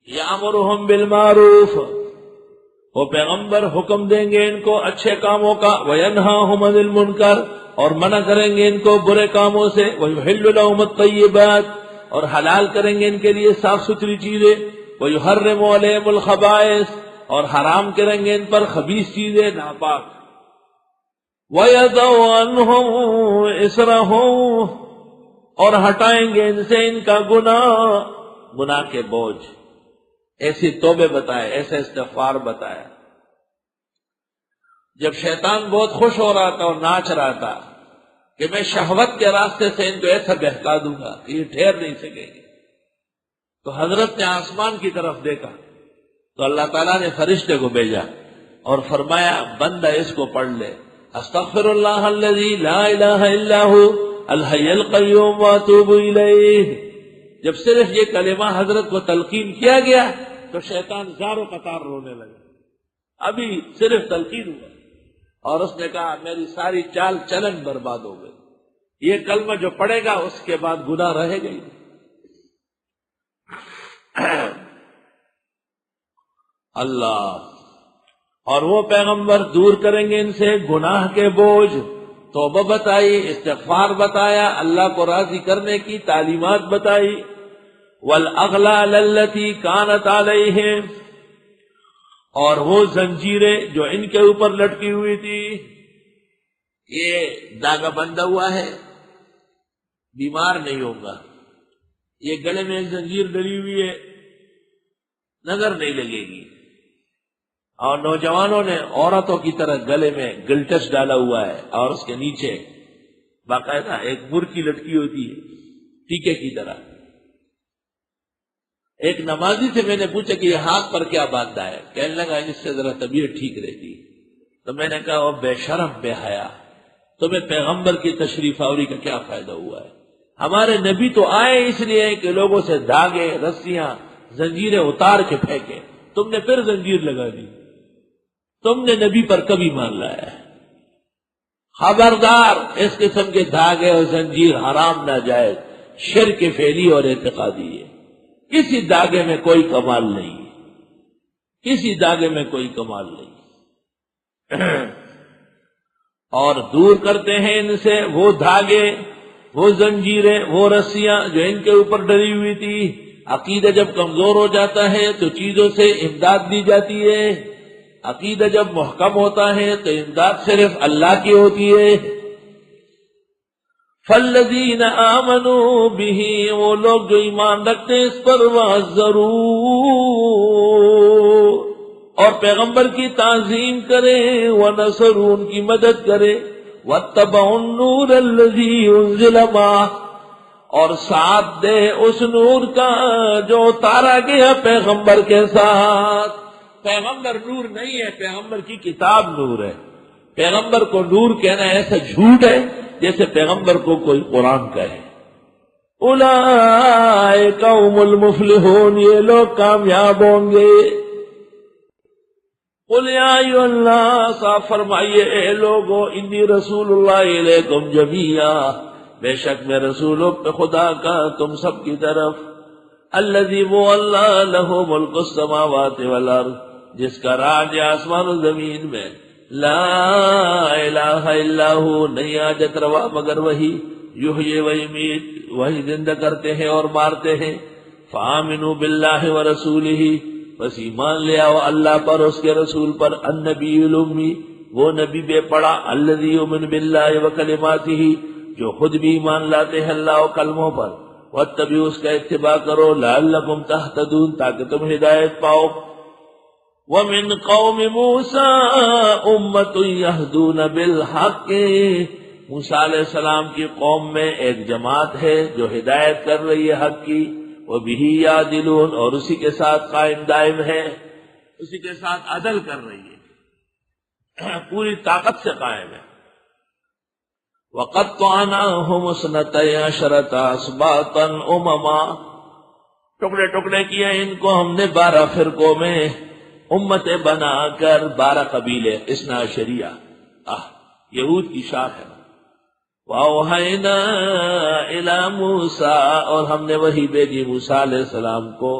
یامرہم بالمعروف، وہ پیغمبر حکم دیں گے ان کو اچھے کاموں کا، وینہاہم عن المنکر، اور منع کریں گے ان کو برے کاموں سے، ویحل لہم الطیبات، اور حلال کریں گے ان کے لیے صاف ستھری چیزیں، ویحرم علیہم الخبائث، اور حرام کریں گے ان پر خبیث چیزیں ناپاک، وَيَضَعُ عَنْهُمْ إِصْرَهُمْ، اور ہٹائیں گے ان سے ان کا گناہ کے بوجھ۔ ایسی توبے بتائے، ایسا استغفار بتایا۔ جب شیطان بہت خوش ہو رہا تھا اور ناچ رہا تھا کہ میں شہوت کے راستے سے ان کو ایسا بہکا دوں گا کہ یہ ٹھہر نہیں سکیں گے، تو حضرت نے آسمان کی طرف دیکھا تو اللہ تعالیٰ نے فرشتے کو بھیجا اور فرمایا بندہ اس کو پڑھ لے، استغفر اللہ الذی لا الہ الا ھو الحی القیوم واتوب الیہ۔ جب صرف یہ کلمہ حضرت کو تلقین کیا گیا تو شیطان زار و قطار رونے لگا، ابھی صرف تلقین ہوا، اور اس نے کہا میری ساری چال چلن برباد ہو گئی، یہ کلمہ جو پڑھے گا اس کے بعد گناہ رہے گا ہی نہیں۔ اللہ، اور وہ پیغمبر دور کریں گے ان سے گناہ کے بوجھ، توبہ بتائی، استغفار بتایا، اللہ کو راضی کرنے کی تعلیمات بتائی، والاغلال التي كانت عليهم، اور وہ زنجیریں جو ان کے اوپر لٹکی ہوئی تھی، یہ داغا بندھا ہوا ہے، بیمار نہیں ہوگا، یہ گلے میں ایک زنجیر ڈلی ہوئی ہے، نظر نہیں لگے گی، اور نوجوانوں نے عورتوں کی طرح گلے میں گلٹس ڈالا ہوا ہے اور اس کے نیچے باقاعدہ ایک مرکی لٹکی ہوتی ہے ٹیکے کی طرح۔ ایک نمازی سے میں نے پوچھا کہ یہ ہاتھ پر کیا باندھا ہے، کہنے لگا اس سے ذرا طبیعت ٹھیک رہتی، تو میں نے کہا او بے شرم بے حیا، تمہیں پیغمبر کی تشریف آوری کا کیا فائدہ ہوا ہے؟ ہمارے نبی تو آئے اس لیے کہ لوگوں سے دھاگے رسیاں زنجیریں اتار کے پھینکے، تم نے پھر زنجیر لگا دی، تم نے نبی پر کبھی مان لایا ہے؟ خبردار، اس قسم کے دھاگے اور زنجیر حرام ناجائز شرک فعلی اور اعتقادی ہے، کسی دھاگے میں کوئی کمال نہیں، کسی دھاگے میں کوئی کمال نہیں۔ اور دور کرتے ہیں ان سے وہ دھاگے، وہ زنجیریں، وہ رسیاں جو ان کے اوپر ڈلی ہوئی تھی۔ عقیدہ جب کمزور ہو جاتا ہے تو چیزوں سے امداد دی جاتی ہے، عقیدہ جب محکم ہوتا ہے تو امداد صرف اللہ کی ہوتی ہے۔ فالذین آمنوا بہ، وہ لوگ جو ایمان رکھتے ہیں اس پر، وعزروہ، اور پیغمبر کی تعظیم کریں، ونصروا، ان کی مدد کریں، واتبعوا النور الذی انزل معہ، اور ساتھ دے اس نور کا جو اتارا گیا پیغمبر کے ساتھ۔ پیغمبر نور نہیں ہے، پیغمبر کی کتاب نور ہے۔ پیغمبر کو نور کہنا ایسا جھوٹ ہے جیسے پیغمبر کو کوئی قرآن کہے۔ اولئک هم المفلحون، یہ لوگ کامیاب ہوں گے۔ قل یا ایھا الناس، آپ فرمائیے اے لوگو، انی رسول اللہ الیکم جمیعا، بے شک میں رسول ہوں خدا کا تم سب کی طرف۔ الذی، وہ اللہ، لہ ملک السماوات والارض، جس کا راج ہے آسمان و زمین میں، لا الہ الا ہو، نہیں حاجت روا مگر وہی، یحیی و یمیت، وہی زندہ کرتے ہیں اور مارتے ہیں۔ فآمنوا باللہ ورسولہ، بس ایمان لے آؤ اللہ پر، اس کے رسول پر۔ النبی الامی، وہ نبی بے پڑا، الذی یؤمن باللہ وکلماتہ، جو خود بھی ایمان لاتے ہیں اللہ و کلموں پر۔ واتبعوا، اس کا اتباع کرو، لعلکم تہتدون، تاکہ تم ہدایت پاؤ۔ وَمِن قَوْمِ مُوسَىٰ أُمَّةٌ يَهْدُونَ بِالْحَقِّ، موسیٰ علیہ السلام کی قوم میں ایک جماعت ہے جو ہدایت کر رہی ہے حق کی۔ وَبِهِ يَعْدِلُونَ، اور اسی کے ساتھ قائم دائم ہے، اسی کے ساتھ عدل کر رہی ہے، پوری طاقت سے قائم ہے۔ وَقَطَّعْنَاهُمُ اثْنَتَيْ عَشْرَةَ أَسْبَاطًا أُمَمًا، ٹکڑے ٹکڑے کیا ان کو ہم نے 12 فرقوں میں، امتیں بنا کر 12 قبیلے، اثنا عشریہ، یہود کی شاخ ہے۔ وَأَوْحَيْنَا إِلَىٰ مُوسَىٰ، اور ہم نے وحی بھیجی موسیٰ علیہ السلام کو،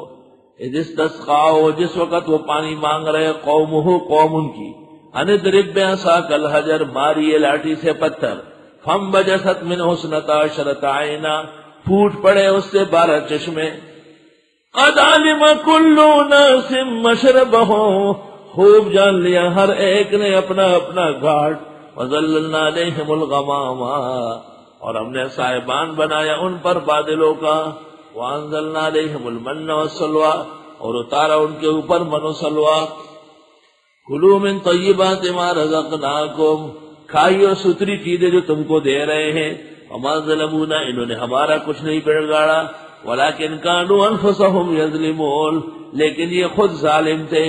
اذ استسقاؤ، جس وقت وہ پانی مانگ رہے، قوم ان کی، ان اضرب بعصاک الحجر، ماری یہ لاٹھی سے پتھر، فانبجست منہ اثنتا عشرۃ عینا، پھوٹ پڑے اس سے 12 چشمے، قد علم کل اناس مشربہم، خوب جان لیا ہر ایک نے اپنا اپنا گھاٹ، وظللنا علیہم الغمام، اور ہم نے صاحبان بنایا ان پر بادلوں کا، وانزلنا علیہم المن والسلوى، اور اتارا ان کے اوپر من و سلوى، کلوا من طیبات ما رزقناکم، کھائیو ستری چیزیں جو تم کو دے رہے ہیں، وما ظلمونا، انہوں نے ہمارا کچھ نہیں بگاڑا، ولکن کانوا انفسهم یظلمون، لیکن یہ خود ظالم تھے۔